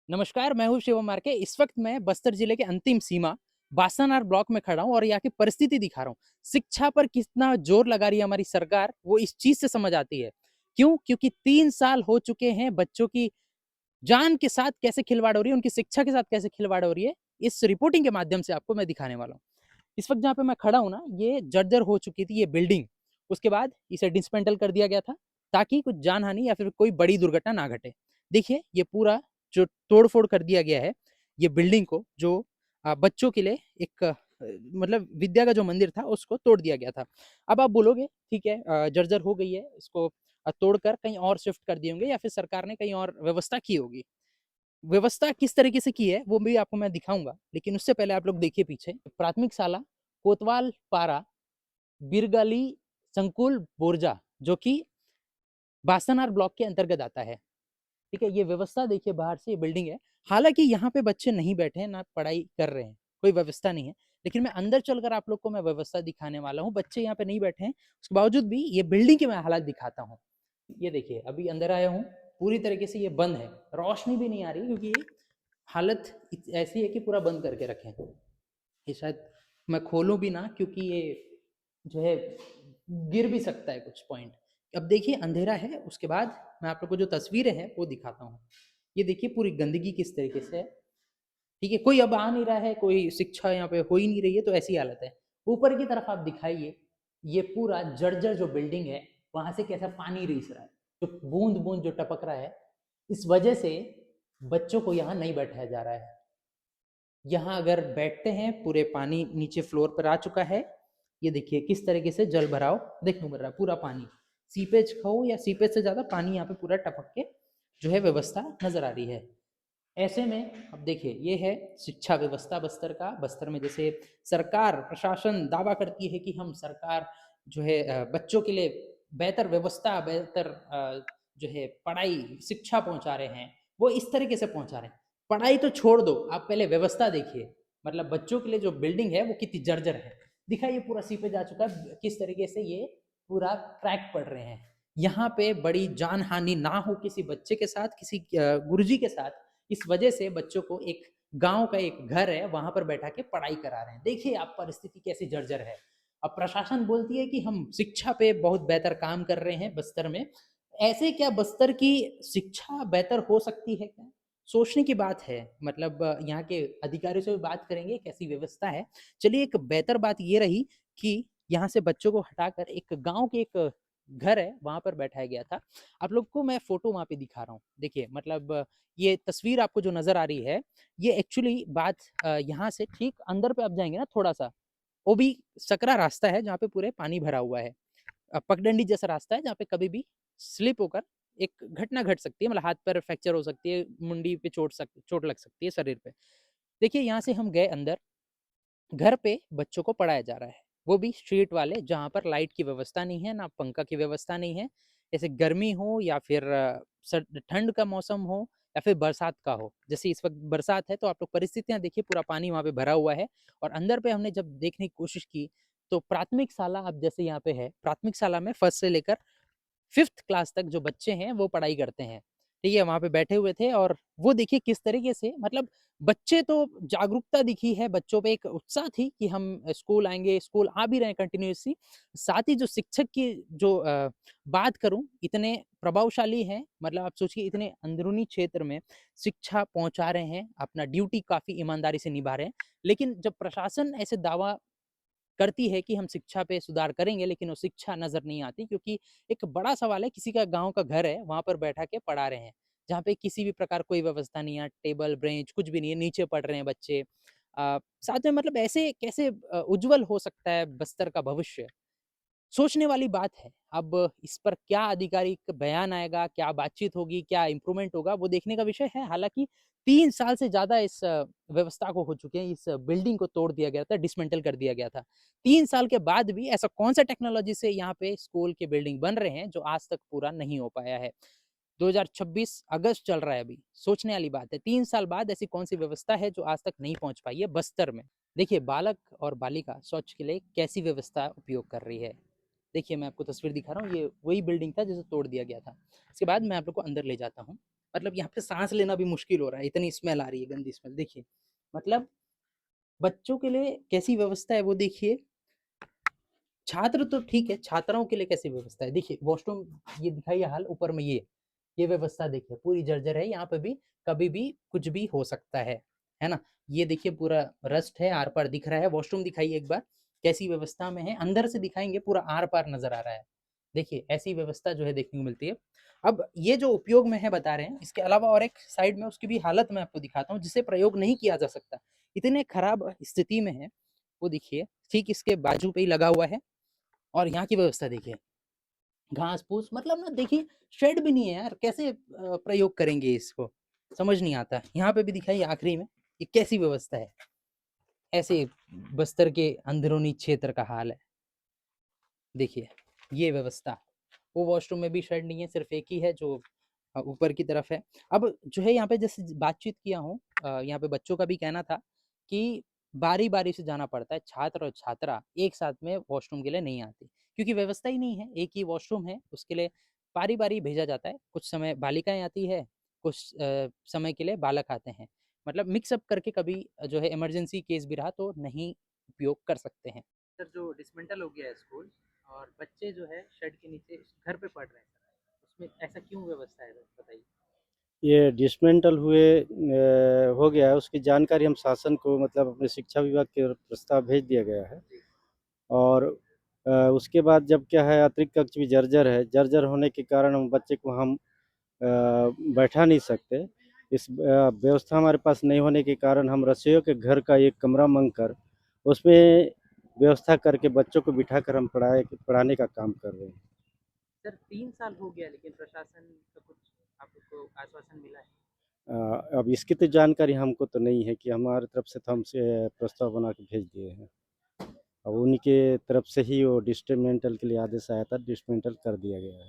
नमस्कार, मैं हूँ शिवम मार्के। इस वक्त मैं बस्तर जिले के अंतिम सीमा बासानार ब्लॉक में खड़ा हूँ और यहाँ की परिस्थिति दिखा रहा हूँ। शिक्षा पर कितना जोर लगा रही है हमारी सरकार, वो इस चीज़ से समझ आती है। क्यों? क्योंकि 3 साल हो चुके हैं, बच्चों की जान के साथ कैसे खिलवाड़ हो रही है, उनकी शिक्षा के साथ कैसे खिलवाड़ हो रही है, इस रिपोर्टिंग के माध्यम से आपको मैं दिखाने वाला हूँ। इस वक्त जहाँ पे मैं खड़ा हूँ ना, ये जर्जर हो चुकी थी ये बिल्डिंग। उसके बाद इसे डिसमेंटल कर दिया गया था, ताकि कुछ जानहानि या फिर कोई बड़ी दुर्घटना ना घटे। देखिए, ये पूरा जो तोड़-फोड़ कर दिया गया है, ये बिल्डिंग को जो बच्चों के लिए एक मतलब विद्या का जो मंदिर था, उसको तोड़ दिया गया था। अब आप बोलोगे, ठीक है, जर्जर हो गई है, इसको तोड़कर कहीं और शिफ्ट कर दिए होंगे या फिर सरकार ने कहीं और व्यवस्था की होगी। व्यवस्था किस तरीके से की है, वो भी आपको मैं दिखाऊँगा। लेकिन उससे पहले आप लोग देखिए पीछे, प्राथमिक शाला कोतवाल पारा बिरगाली संकुल बोरजा, जो कि बासनार ब्लॉक के अंतर्गत आता है। ठीक है, ये व्यवस्था देखिए, बाहर से ये बिल्डिंग है। हालाँकि यहाँ पे बच्चे नहीं बैठे हैं, ना पढ़ाई कर रहे हैं, कोई व्यवस्था नहीं है। लेकिन मैं अंदर चलकर आप लोग को मैं व्यवस्था दिखाने वाला हूँ। बच्चे यहाँ पे नहीं बैठे हैं, उसके बावजूद भी ये बिल्डिंग की मैं हालत दिखाता हूँ। ये देखिए, अभी अंदर आया हूँ, पूरी तरीके से ये बंद है, रोशनी भी नहीं आ रही क्योंकि ये हालत ऐसी है कि पूरा बंद करके रखे हैं। ये शायद मैं खोलूँ भी ना, क्योंकि ये जो है गिर भी सकता है कुछ पॉइंट। अब देखिए, अंधेरा है, उसके बाद मैं आप लोग को जो तस्वीरें हैं वो दिखाता हूँ। ये देखिए पूरी गंदगी किस तरीके से है। ठीक है, कोई अब आ नहीं रहा है, कोई शिक्षा यहाँ पे हो ही नहीं रही है, तो ऐसी हालत है। ऊपर की तरफ आप दिखाइए, ये पूरा जर्जर जो बिल्डिंग है, वहां से कैसा पानी रिस रहा है, जो बूंद बूंद जो टपक रहा है। इस वजह से बच्चों को यहाँ नहीं बैठाया जा रहा है। यहाँ अगर बैठते हैं, पूरे पानी नीचे फ्लोर पर आ चुका है। ये देखिए किस तरीके से जल भराव देखने को मिल रहा है, पूरा पानी सीपेज कहो या सीपेज से ज्यादा पानी यहाँ पे पूरा टपक के जो है व्यवस्था नजर आ रही है। ऐसे में अब देखिए, ये है शिक्षा व्यवस्था बस्तर का। बस्तर में जैसे सरकार प्रशासन दावा करती है कि हम सरकार जो है बच्चों के लिए बेहतर व्यवस्था, बेहतर जो है पढ़ाई शिक्षा पहुंचा रहे हैं, वो इस तरीके से पहुंचा रहे हैं। पढ़ाई तो छोड़ दो, आप पहले व्यवस्था देखिए। मतलब बच्चों के लिए जो बिल्डिंग है वो कितनी जर्जर है। दिखाइए, पूरा सीपेज आ चुका है, किस तरीके से ये पूरा क्रैक पड़ रहे हैं। यहाँ पे बड़ी जान हानि ना हो किसी बच्चे के साथ, किसी गुरुजी के साथ। इस वजह से बच्चों को एक गांव का एक घर है, वहां पर बैठा के पढ़ाई करा रहे हैं। देखिए आप परिस्थिति कैसी जर्जर है। अब प्रशासन बोलती है कि हम शिक्षा पे बहुत बेहतर काम कर रहे हैं बस्तर में। ऐसे क्या बस्तर की शिक्षा बेहतर हो सकती है क्या? सोचने की बात है। मतलब यहाँ के अधिकारियों से भी बात करेंगे कैसी व्यवस्था है। चलिए, एक बेहतर बात ये रही कि यहाँ से बच्चों को हटाकर एक गांव के एक घर है, वहां पर बैठाया गया था। आप लोग को मैं फोटो वहां पे दिखा रहा हूँ। देखिए, मतलब ये तस्वीर आपको जो नजर आ रही है, ये एक्चुअली बात यहाँ से ठीक अंदर पे आप जाएंगे ना थोड़ा सा, वो भी सकरा रास्ता है जहाँ पे पूरे पानी भरा हुआ है। पगडंडी जैसा रास्ता है जहाँ पे कभी भी स्लिप होकर एक घटना घट सकती है। मतलब हाथ पैर फ्रैक्चर हो सकती है, मुंडी पे चोट लग सकती है, शरीर पे। देखिए, यहाँ से हम गए अंदर, घर पे बच्चों को पढ़ाया जा रहा है, वो भी स्ट्रीट वाले, जहाँ पर लाइट की व्यवस्था नहीं है, ना पंखा की व्यवस्था नहीं है। जैसे गर्मी हो या फिर ठंड का मौसम हो या फिर बरसात का हो। जैसे इस वक्त बरसात है, तो आप लोग परिस्थितियां देखिए, पूरा पानी वहां पे भरा हुआ है। और अंदर पे हमने जब देखने की कोशिश की, तो प्राथमिक शाला अब जैसे यहाँ पे है, प्राथमिक शाला में फर्स्ट से लेकर 5th क्लास तक जो बच्चे हैं वो पढ़ाई करते हैं। ठीक है, वहाँ पे बैठे हुए थे और वो देखिए किस तरीके से, मतलब बच्चे तो जागरूकता दिखी है, बच्चों पे एक उत्साह थी कि हम स्कूल आएँगे, स्कूल आ भी रहे हैं कंटिन्यूअसली। साथ ही जो शिक्षक की जो बात करूँ, इतने प्रभावशाली हैं। मतलब आप सोचिए, इतने अंदरूनी क्षेत्र में शिक्षा पहुँचा रहे हैं, अपना ड्यूटी काफ़ी ईमानदारी से निभा रहे हैं। लेकिन जब प्रशासन ऐसे दावा करती है कि हम शिक्षा पे सुधार करेंगे, लेकिन वो शिक्षा नज़र नहीं आती, क्योंकि एक बड़ा सवाल है, किसी का गाँव का घर है, वहाँ पर बैठा के पढ़ा रहे हैं, जहाँ पे किसी भी प्रकार कोई व्यवस्था नहीं है, टेबल, बेंच कुछ भी नहीं है, नीचे पढ़ रहे हैं बच्चे। साथ में मतलब ऐसे कैसे उज्ज्वल हो सकता है बस्तर का भविष्य? सोचने वाली बात है। अब इस पर क्या आधिकारिक बयान आएगा, क्या बातचीत होगी, क्या इम्प्रूवमेंट होगा, वो देखने का विषय है। हालाँकि 3 साल से ज़्यादा इस व्यवस्था को हो चुके हैं, इस बिल्डिंग को तोड़ दिया गया था, डिसमेंटल कर दिया गया था। 3 साल के बाद भी ऐसा कौन-सा टेक्नोलॉजी से यहाँ पे स्कूल के बिल्डिंग बन रहे हैं, जो आज तक पूरा नहीं हो पाया है। 2026 अगस्त चल रहा है अभी, सोचने वाली बात है। 3 साल बाद ऐसी कौन-सी व्यवस्था है जो आज तक नहीं पहुँच पाई है बस्तर में। देखिए, बालक और बालिका शौच के लिए कैसी व्यवस्था उपयोग कर रही है। देखिए, मैं आपको तस्वीर दिखा रहा हूँ, ये वही बिल्डिंग था जिसे तोड़ दिया गया था। इसके बाद मैं आप लोग को अंदर ले जाता हूँ। मतलब यहाँ पे सांस लेना भी मुश्किल हो रहा है, इतनी स्मेल आ रही है, गंदी स्मेल। देखिए मतलब बच्चों के लिए कैसी व्यवस्था है वो देखिए। छात्र तो ठीक है, छात्राओं के लिए कैसी व्यवस्था है देखिए। वॉशरूम ये दिखाइए हाल, ऊपर में ये व्यवस्था देखिए पूरी जर्जर है। यहाँ पे भी कभी भी कुछ भी हो सकता है ना। ये देखिए पूरा रस्ट है, आर पार दिख रहा है। वॉशरूम दिखाइए एक बार कैसी व्यवस्था में है, अंदर से दिखाएंगे पूरा आर पार नजर आ रहा है। देखिए ऐसी व्यवस्था जो है देखने को मिलती है। अब ये जो उपयोग में है बता रहे हैं, इसके अलावा और एक साइड में उसकी भी हालत मैं आपको दिखाता हूँ जिसे प्रयोग नहीं किया जा सकता, इतने खराब स्थिति में है। वो देखिए ठीक इसके बाजू पे ही लगा हुआ है। और यहाँ की व्यवस्था देखिए, घास फूस मतलब ना देखिए, शेड भी नहीं है यार, कैसे प्रयोग करेंगे इसको, समझ नहीं आता। यहाँ पे भी दिखाइए आखिरी में ये कैसी व्यवस्था है। ऐसे बस्तर के अंदरूनी क्षेत्र का हाल है। देखिए ये व्यवस्था, वो वॉशरूम में भी शेड नहीं है, सिर्फ एक ही है जो ऊपर की तरफ है। अब जो है यहाँ पे जैसे बातचीत किया हूँ, यहाँ पे बच्चों का भी कहना था कि बारी बारी से जाना पड़ता है, छात्र और छात्रा एक साथ में वॉशरूम के लिए नहीं आती क्योंकि व्यवस्था ही नहीं है। एक ही वॉशरूम है, उसके लिए बारी बारी भेजा जाता है। कुछ समय बालिकाएं आती है, कुछ समय के लिए बालक आते हैं। मतलब मिक्सअप करके कभी जो है इमरजेंसी केस भी रहा तो नहीं उपयोग कर सकते हैं। सर जो डिसमेंटल हो गया है स्कूल और बच्चे जो है शेड के नीचे घर पे पढ़ रहे हैं सर, उसमें ऐसा क्यों व्यवस्था है बताइए। ये डिसमेंटल हुए हो गया है, उसकी जानकारी हम शासन को मतलब अपने शिक्षा विभाग के प्रस्ताव भेज दिया गया है। और उसके बाद जब क्या है, अतिरिक्त कक्ष भी जर्जर है, जर्जर होने के कारण हम बच्चे को हम बैठा नहीं सकते। इस व्यवस्था हमारे पास नहीं होने के कारण हम रसोइयों के घर का एक कमरा मांग कर उसमें व्यवस्था करके बच्चों को बिठाकर हम पढ़ाने का काम कर रहे हैं। सर 3 साल हो गया लेकिन प्रशासन का कुछ आपको आश्वासन मिला है? अब इसकी तो जानकारी हमको तो नहीं है कि हमारी तरफ से तो हमसे प्रस्ताव बना के भेज दिए हैं। अब उन्हीं के तरफ से ही वो डिस्मेंटल के लिए आदेश आया था, डिस्मेंटल कर दिया गया है।